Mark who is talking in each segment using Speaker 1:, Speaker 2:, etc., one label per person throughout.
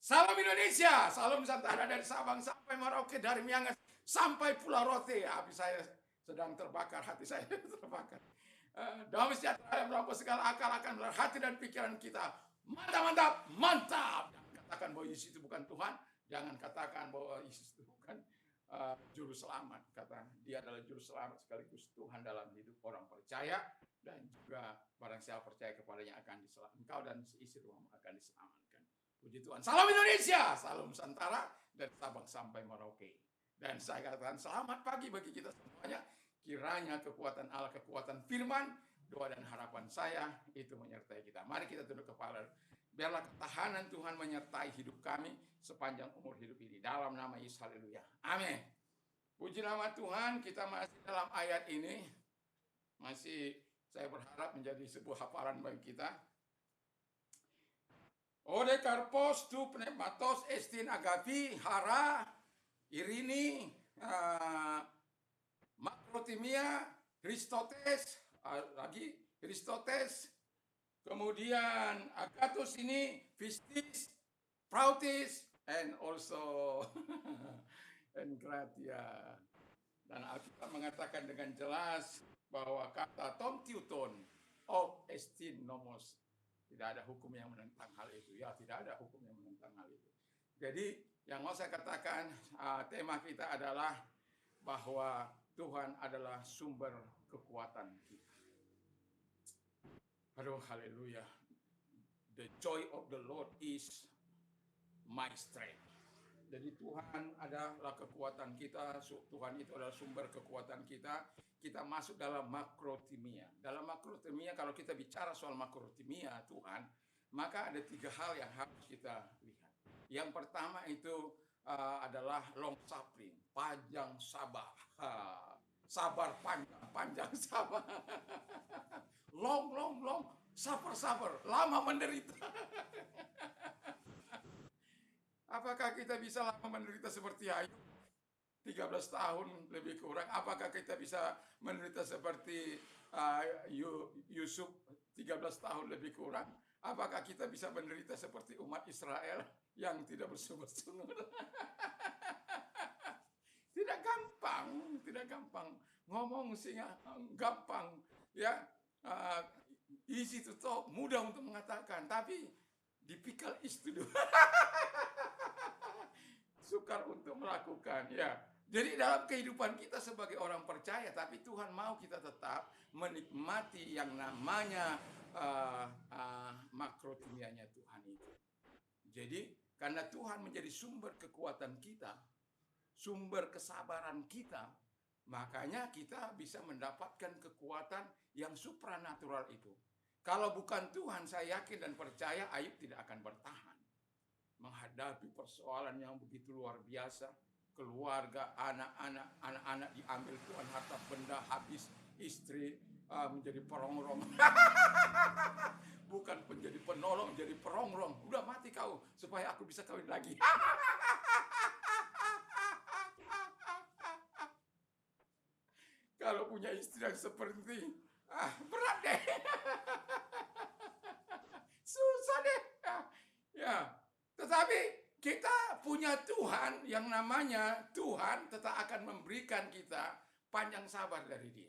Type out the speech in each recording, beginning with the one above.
Speaker 1: Salam Indonesia, salam Nusantara dari Sabang sampai Merauke, dari Miangas sampai Pulau Rote. Api saya sedang terbakar, hati saya terbakar. Damai sejahtera yang melampaui segala akal akan melalui hati dan pikiran kita. Mantap, mantap, mantap. Jangan katakan bahwa Yesus itu bukan Tuhan. Jangan katakan bahwa Yesus itu bukan juru selamat. Kata dia adalah juru selamat sekaligus Tuhan dalam hidup orang percaya. Dan juga barang siapa percaya kepadanya akan diselamatkan. Engkau dan seisi rumahmu akan diselamatkan. Puji Tuhan. Salam Indonesia, salam Nusantara dari Sabang sampai Merauke. Dan saya katakan selamat pagi bagi kita semuanya. Kiranya kekuatan Allah, kekuatan firman, doa dan harapan saya itu menyertai kita. Mari kita tunduk kepala. Biarlah ketahanan Tuhan menyertai hidup kami sepanjang umur hidup ini. Dalam nama Yesus, haleluya. Amin. Puji nama Tuhan, kita masih dalam ayat ini. Masih saya berharap menjadi sebuah hafalan bagi kita. Ode karpos tu pneumatos estin agapi hara irini makrotimia Christotes lagi Christotes, kemudian agatus ini pistis prautis and also engratia. Dan Alkitab mengatakan dengan jelas bahwa kata tom tiuton of estin nomos, tidak ada hukum yang menentang hal itu. Ya, tidak ada hukum yang menentang hal itu. Jadi, yang mau saya katakan, tema kita adalah bahwa Tuhan adalah sumber kekuatan kita. Aduh, haleluya. The joy of the Lord is my strength. Jadi Tuhan adalah kekuatan kita, Tuhan itu adalah sumber kekuatan kita. Kita masuk dalam makrotimia. Dalam makrotimia, kalau kita bicara soal makrotimia Tuhan, maka ada 3 hal yang harus kita lihat. Yang pertama itu adalah long suffering, panjang sabar. Sabar panjang, panjang sabar. Long, sabar, lama menderita. Apakah kita bisa lama menderita seperti Ayub? 13 tahun lebih kurang. Apakah kita bisa menderita seperti Yusuf 13 tahun lebih kurang? Apakah kita bisa menderita seperti umat Israel yang tidak bersungut-sungut? Tidak gampang. Ngomong sehingga gampang, ya, easy to talk, mudah untuk mengatakan, tapi difficult is to do. Sukar untuk melakukan, ya. Jadi dalam kehidupan kita sebagai orang percaya, tapi Tuhan mau kita tetap menikmati yang namanya makrotimianya Tuhan itu. Jadi karena Tuhan menjadi sumber kekuatan kita, sumber kesabaran kita, makanya kita bisa mendapatkan kekuatan yang supranatural itu. Kalau bukan Tuhan, saya yakin dan percaya Ayub tidak akan bertahan menghadapi persoalan yang begitu luar biasa. Keluarga, anak-anak diambil Tuhan, harta benda habis, istri menjadi perongrong. Bukan menjadi penolong, jadi perongrong. Udah mati kau, supaya aku bisa kawin lagi. Kalau punya istri yang seperti berat deh. Susah deh. Ya, tetapi kita punya Tuhan yang namanya Tuhan tetap akan memberikan kita panjang sabar dari Dia.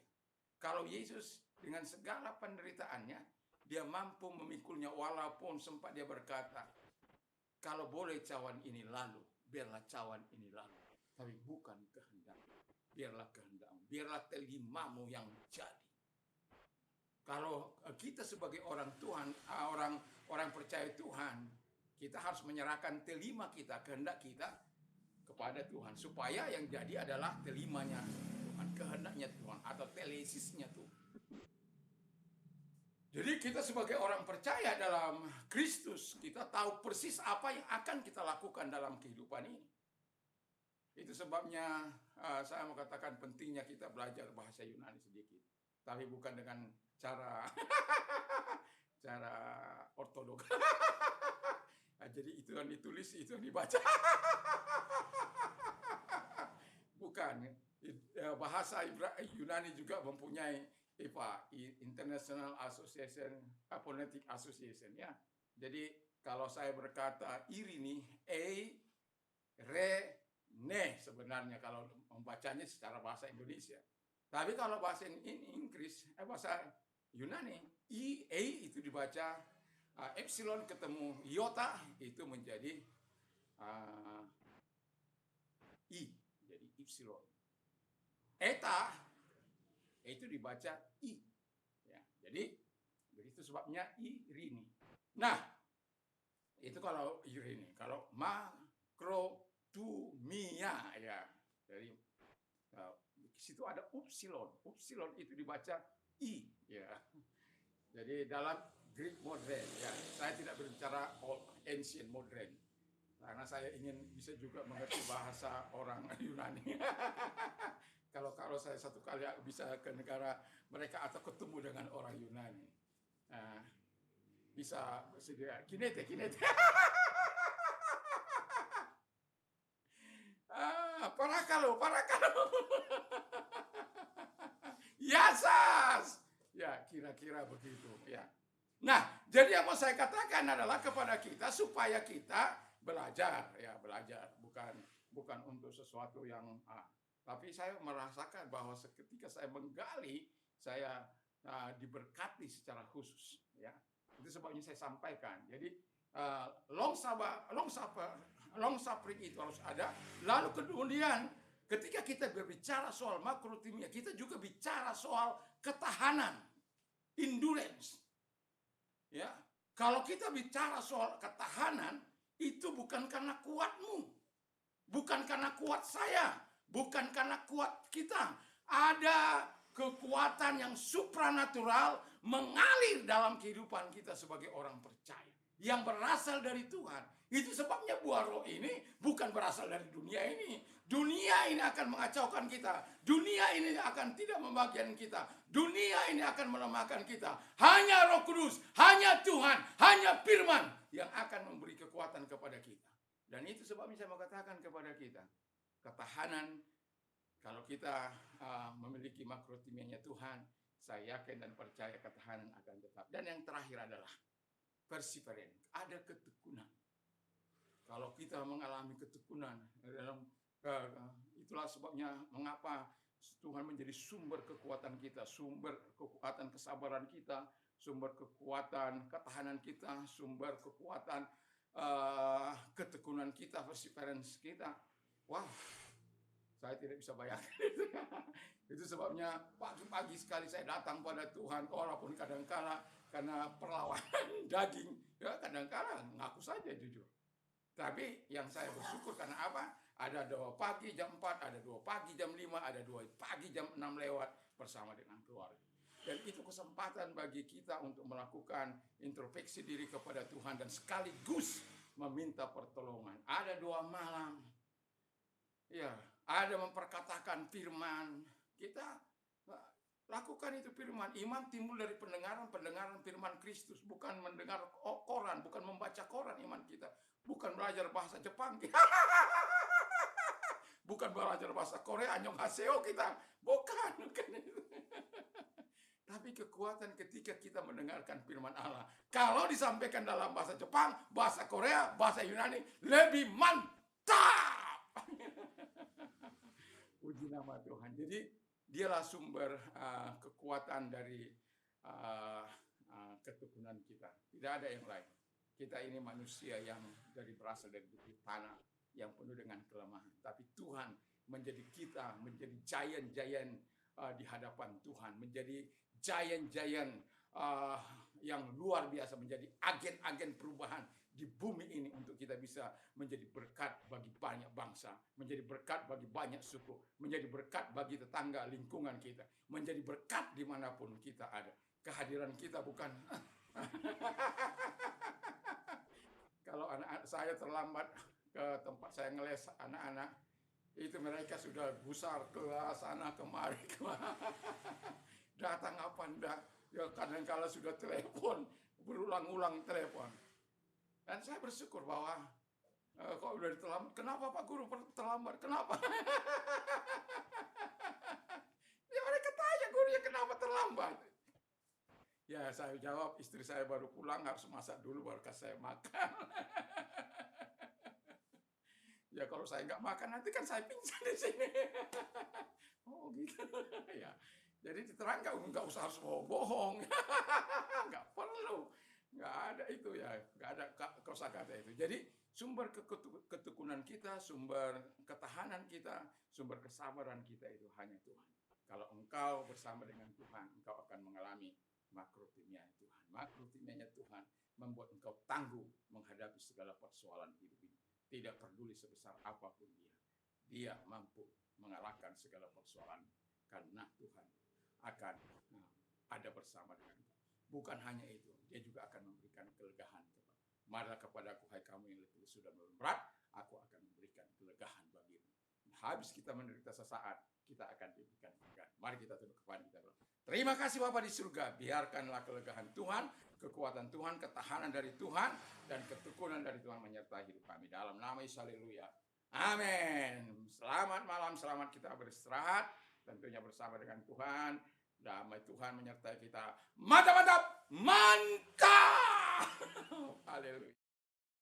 Speaker 1: Kalau Yesus dengan segala penderitaannya, Dia mampu memikulnya walaupun sempat Dia berkata, kalau boleh cawan ini lalu, biarlah cawan ini lalu. Tapi bukan kehendakmu, biarlah kehendakmu, biarlah telimamu yang jadi. Kalau kita sebagai orang Tuhan, orang percaya Tuhan, kita harus menyerahkan telima kita, kehendak kita kepada Tuhan. Supaya yang jadi adalah telimanya Tuhan, kehendaknya Tuhan, atau telesisnya Tuhan. Jadi kita sebagai orang percaya dalam Kristus, kita tahu persis apa yang akan kita lakukan dalam kehidupan ini. Itu sebabnya saya mau katakan pentingnya kita belajar bahasa Yunani sedikit. Tapi bukan dengan cara ortodok. Jadi itu yang ditulis, itu yang dibaca. Bukan. Bahasa Yunani juga mempunyai IPA, International Association, Phonetic Association, ya. Jadi Kalau saya berkata Irini, re, ne sebenarnya kalau membacanya secara bahasa Indonesia. Tapi kalau bahasa Inggris, bahasa Yunani, itu dibaca epsilon ketemu iota itu menjadi i, jadi epsilon. Eta itu dibaca i. Ya, jadi begitu sebabnya Irini. Nah, itu kalau Irini. Kalau makrotumia ya dari di situ ada upsilon. Upsilon itu dibaca i ya. Jadi dalam Greek modern ya, saya tidak berbicara old ancient modern karena saya ingin bisa juga mengerti bahasa orang Yunani. Kalau saya satu kali bisa ke negara mereka atau ketemu dengan orang Yunani, bisa bersedia kinete. Parakalo. Yasas. Ya, kira-kira begitu ya. Nah, jadi yang mau saya katakan adalah kepada kita supaya kita belajar, bukan untuk sesuatu yang tapi saya merasakan bahwa ketika saya menggali, saya diberkati secara khusus, ya. Itu sebabnya saya sampaikan. Jadi long suffering itu harus ada. Lalu kemudian ketika kita berbicara soal makrotimia, kita juga bicara soal ketahanan, endurance. Ya, kalau kita bicara soal ketahanan, itu bukan karena kuatmu, bukan karena kuat saya, bukan karena kuat kita. Ada kekuatan yang supranatural mengalir dalam kehidupan kita sebagai orang percaya, yang berasal dari Tuhan. Itu sebabnya buah roh ini bukan berasal dari dunia ini. Dunia ini akan mengacaukan kita. Dunia ini akan tidak membagian kita. Dunia ini akan melemahkan kita. Hanya Roh Kudus, hanya Tuhan, hanya firman yang akan memberi kekuatan kepada kita. Dan itu sebabnya saya mau katakan kepada kita, ketahanan kalau kita memiliki makrotimianya Tuhan, saya yakin dan percaya ketahanan akan tetap. Dan yang terakhir adalah perseverance, ada ketekunan. Kalau kita mengalami ketekunan dalam itulah sebabnya mengapa Tuhan menjadi sumber kekuatan kita, sumber kekuatan kesabaran kita, sumber kekuatan ketahanan kita, sumber kekuatan ketekunan kita, perseverance kita. Wah, saya tidak bisa bayangkan itu. Itu sebabnya pagi-pagi sekali saya datang pada Tuhan, walaupun kadang-kala karena perlawanan daging, ya kadang-kala ngaku saja jujur. Tapi yang saya bersyukur karena apa? Ada 2 pagi jam 4, ada 2 pagi jam 5, ada 2 pagi jam 6 lewat bersama dengan keluarga. Dan itu kesempatan bagi kita untuk melakukan introspeksi diri kepada Tuhan dan sekaligus meminta pertolongan. Ada 2 malam. Ya, ada memperkatakan firman. Kita lakukan itu firman. Iman timbul dari pendengaran firman Kristus, bukan mendengar koran, bukan membaca koran iman kita. Bukan belajar bahasa Jepang. Bukan belajar bahasa Korea, annyeonghaseyo kita. Bukan. Tapi kekuatan ketika kita mendengarkan firman Allah. Kalau disampaikan dalam bahasa Jepang, bahasa Korea, bahasa Yunani, lebih mantap. Puji nama Tuhan. Jadi dialah sumber kekuatan dari ketekunan kita. Tidak ada yang lain. Kita ini manusia yang berasal dari bukit tanah yang penuh dengan kelemahan. Tapi Tuhan menjadi kita, menjadi giant-giant di hadapan Tuhan. Menjadi giant-giant yang luar biasa. Menjadi agen-agen perubahan di bumi ini untuk kita bisa menjadi berkat bagi banyak bangsa. Menjadi berkat bagi banyak suku. Menjadi berkat bagi tetangga lingkungan kita. Menjadi berkat dimanapun kita ada. Kehadiran kita bukan... Kalau anak-anak saya terlambat ke tempat saya ngeles anak-anak, itu mereka sudah gusar ke sana kemari. Datang apa enggak? Ya kadang-kala sudah telepon, berulang-ulang telepon. Dan saya bersyukur bahwa kok udah terlambat, kenapa Pak Guru terlambat? Kenapa? Ya mereka tanya gurunya kenapa terlambat. Ya, saya jawab, istri saya baru pulang, harus masak dulu baru kasih saya makan. Ya kalau saya nggak makan nanti kan saya pingsan di sini. Oh gitu. Ya. Jadi diterang nggak usah harus bohong. Nggak perlu. Nggak ada itu ya. Nggak ada kosakata itu. Jadi sumber ketekunan kita, sumber ketahanan kita, sumber kesabaran kita itu hanya Tuhan. Kalau engkau bersama dengan Tuhan, engkau akan mengalami makrotimia Tuhan. Makrotimianya Tuhan membuat engkau tangguh menghadapi segala persoalan hidup ini. Tidak peduli sebesar apapun dia. Dia mampu mengalahkan segala persoalan karena Tuhan akan ada bersama dengan kita. Bukan hanya itu, dia juga akan memberikan kelegahan kepada. Marilah kepadaku, hai kamu yang letih sudah berat, aku akan memberikan kelegahan bagimu. Habis kita menderita sesaat, kita akan diberikan kelegahan. Mari kita tunduk kepada kita. Terima kasih Bapa di surga, biarkanlah kelegahan Tuhan, kekuatan Tuhan, ketahanan dari Tuhan, dan ketekunan dari Tuhan menyertai hidup kami. Dalam nama Yesus, haleluya. Amin. Selamat malam, selamat kita beristirahat, tentunya bersama dengan Tuhan. Damai Tuhan menyertai kita. Mantap, mantap, mantap. Haleluya.